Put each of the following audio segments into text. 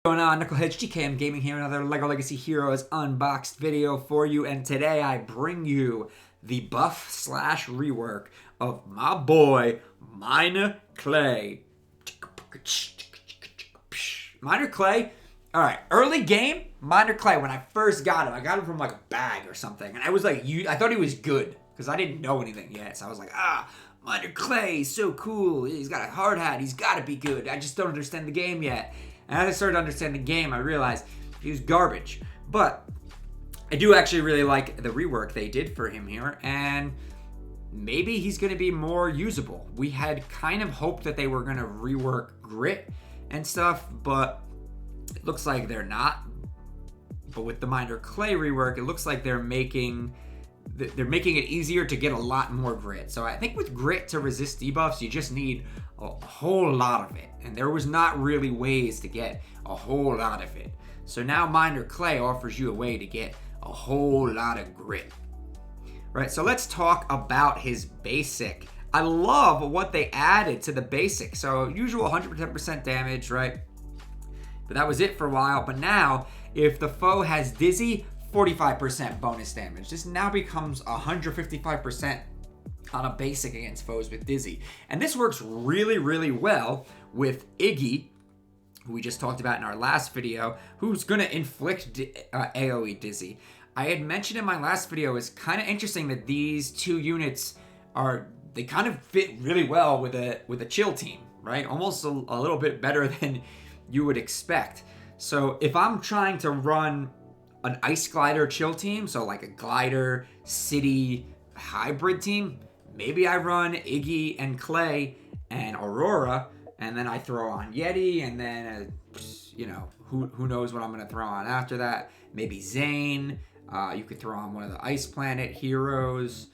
Going on, Knuckleheads, GKM Gaming here, another LEGO Legacy Heroes Unboxed video for you, and today I bring you the buff slash rework of my boy, Minor Clay. Minor Clay, alright, early game, Minor Clay, when I first got him, I got him from like a bag or something, and I was like, I thought he was good, because I didn't know anything yet, so I was like, Minor Clay, he's so cool, he's got a hard hat, he's gotta be good, I just don't understand the game yet. And as I started to understand the game, I realized he was garbage. But I do actually really like the rework they did for him here, and maybe he's going to be more usable. We had kind of hoped that they were going to rework grit and stuff, but it looks like they're not. But with the Minor Clay rework, it looks like they're making it easier to get a lot more grit. So I think with grit to resist debuffs, you just need a whole lot of it. And there was not really ways to get a whole lot of it. So now Minor Clay offers you a way to get a whole lot of grit. Right, so let's talk about his basic. I love what they added to the basic. So usual 110% damage, right? But that was it for a while. But now, if the foe has Dizzy, 45% bonus damage. This now becomes 155% on a basic against foes with Dizzy. And this works really, really well with Iggy, who we just talked about in our last video, who's going to inflict AoE Dizzy. I had mentioned in my last video, it's kind of interesting that these two units they kind of fit really well with a chill team, right? Almost a little bit better than you would expect. So if I'm trying to run an Ice Glider chill team, so like a Glider City hybrid team, maybe I run Iggy and Clay and Aurora, and then I throw on Yeti, and then who knows what I'm gonna throw on after that? Maybe Zane. You could throw on one of the Ice Planet heroes.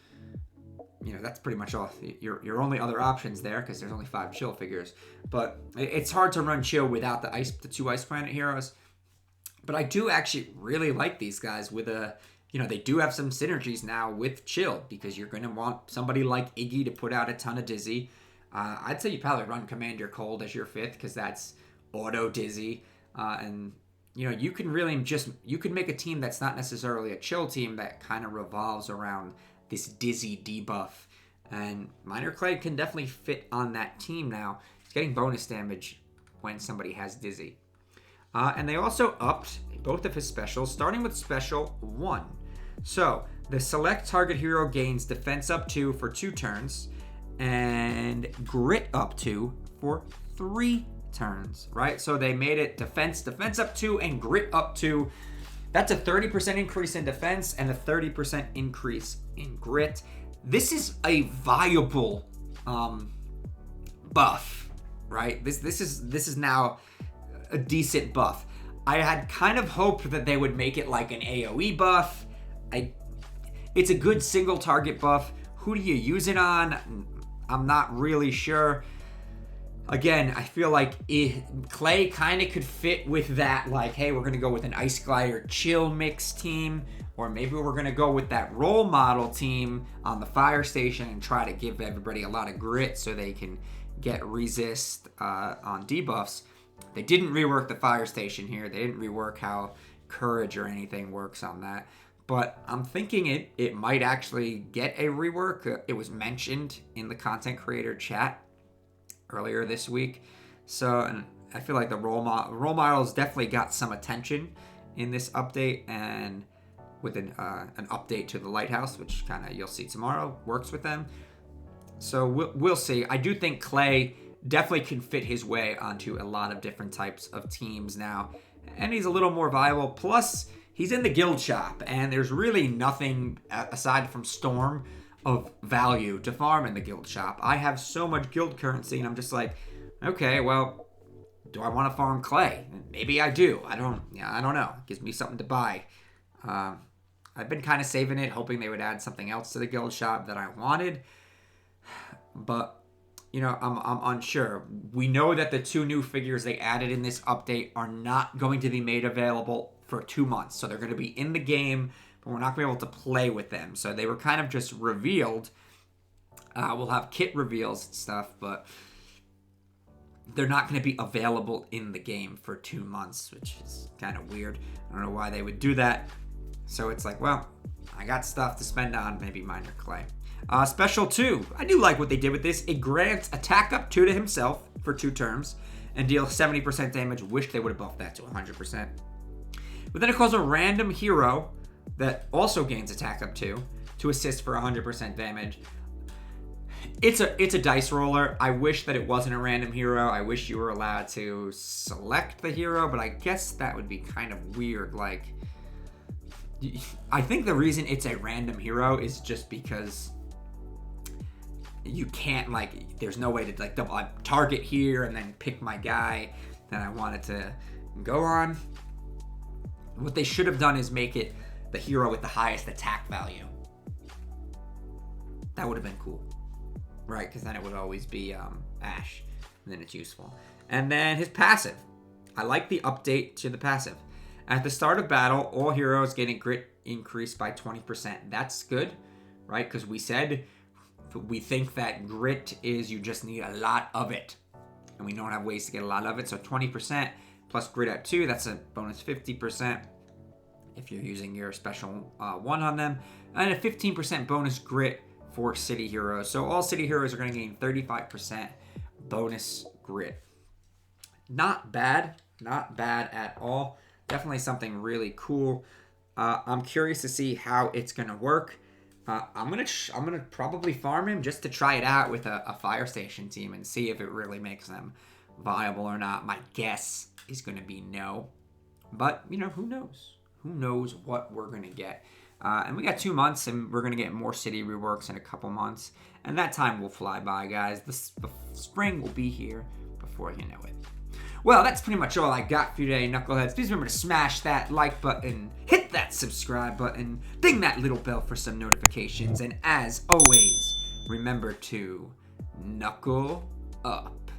That's pretty much all your only other options there, because there's only 5 chill figures. But it's hard to run chill without the 2 Ice Planet heroes. But I do actually really like these guys with they do have some synergies now with chill, because you're going to want somebody like Iggy to put out a ton of Dizzy. I'd say you probably run Commander Cold as your 5th, because that's auto Dizzy. And you can really you can make a team that's not necessarily a chill team that kind of revolves around this Dizzy debuff. And Minor Clay can definitely fit on that team now. He's getting bonus damage when somebody has Dizzy. And they also upped both of his specials, starting with Special 1. So, the select target hero gains defense up 2 for 2 turns, and grit up 2 for 3 turns, right? So they made it defense up 2, and grit up 2. That's a 30% increase in defense and a 30% increase in grit. This is a viable buff, right? This is now a decent buff. I had kind of hoped that they would make it like an AoE buff. It's a good single target buff. Who do you use it on? I'm not really sure. Again, I feel like Clay kind of could fit with that, like, hey, we're going to go with an Ice Glider chill mix team, or maybe we're going to go with that role model team on the fire station and try to give everybody a lot of grit so they can get resist on debuffs. They didn't rework the fire station here. They didn't rework how courage or anything works on that. But I'm thinking it might actually get a rework. It was mentioned in the content creator chat earlier this week. So, and I feel like the role models definitely got some attention in this update, and with an update to the lighthouse, which kind of you'll see tomorrow, works with them. So we'll see. I do think Clay definitely can fit his way onto a lot of different types of teams now, and he's a little more viable. Plus, he's in the guild shop, and there's really nothing aside from Storm of value to farm in the guild shop. I have so much guild currency, and I'm just like, okay, well, do I want to farm Clay? Maybe I do. I don't know. It gives me something to buy. I've been kind of saving it, hoping they would add something else to the guild shop that I wanted, but I'm unsure. We know that the 2 new figures they added in this update are not going to be made available for 2 months. So they're going to be in the game, but we're not going to be able to play with them. So they were kind of just revealed. We'll have kit reveals and stuff, but they're not going to be available in the game for 2 months, which is kind of weird. I don't know why they would do that. So it's like, well, I got stuff to spend on, maybe Minor Clay. Special 2. I do like what they did with this. It grants attack up 2 to himself for 2 turns and deals 70% damage. Wish they would have buffed that to 100%. But then it calls a random hero that also gains attack up 2 to assist for 100% damage. It's a dice roller. I wish that it wasn't a random hero. I wish you were allowed to select the hero, but I guess that would be kind of weird. Like, I think the reason it's a random hero is just because you can't, like, there's no way to, like, double target here and then pick my guy that I wanted to go on. What they should have done is make it the hero with the highest attack value. That would have been cool. Right, because then it would always be Ash, and then it's useful. And then his passive. I like the update to the passive. At the start of battle, all heroes get a grit increase by 20%. That's good, right? Because we said we think that grit is you just need a lot of it. And we don't have ways to get a lot of it. So 20% plus grit at 2, that's a bonus 50% if you're using your special 1 on them. And a 15% bonus grit for city heroes. So all city heroes are going to gain 35% bonus grit. Not bad. Not bad at all. Definitely something really cool. I'm curious to see how it's going to work. I'm gonna probably farm him just to try it out with a fire station team and see if it really makes them viable or not. My guess is going to be no. But, you know, who knows? Who knows what we're going to get? And we got 2 months, and we're going to get more city reworks in a couple months. And that time will fly by, guys. The spring will be here before you know it. Well, that's pretty much all I got for you today, Knuckleheads. Please remember to smash that like button, hit that subscribe button, ding that little bell for some notifications. And as always, remember to knuckle up.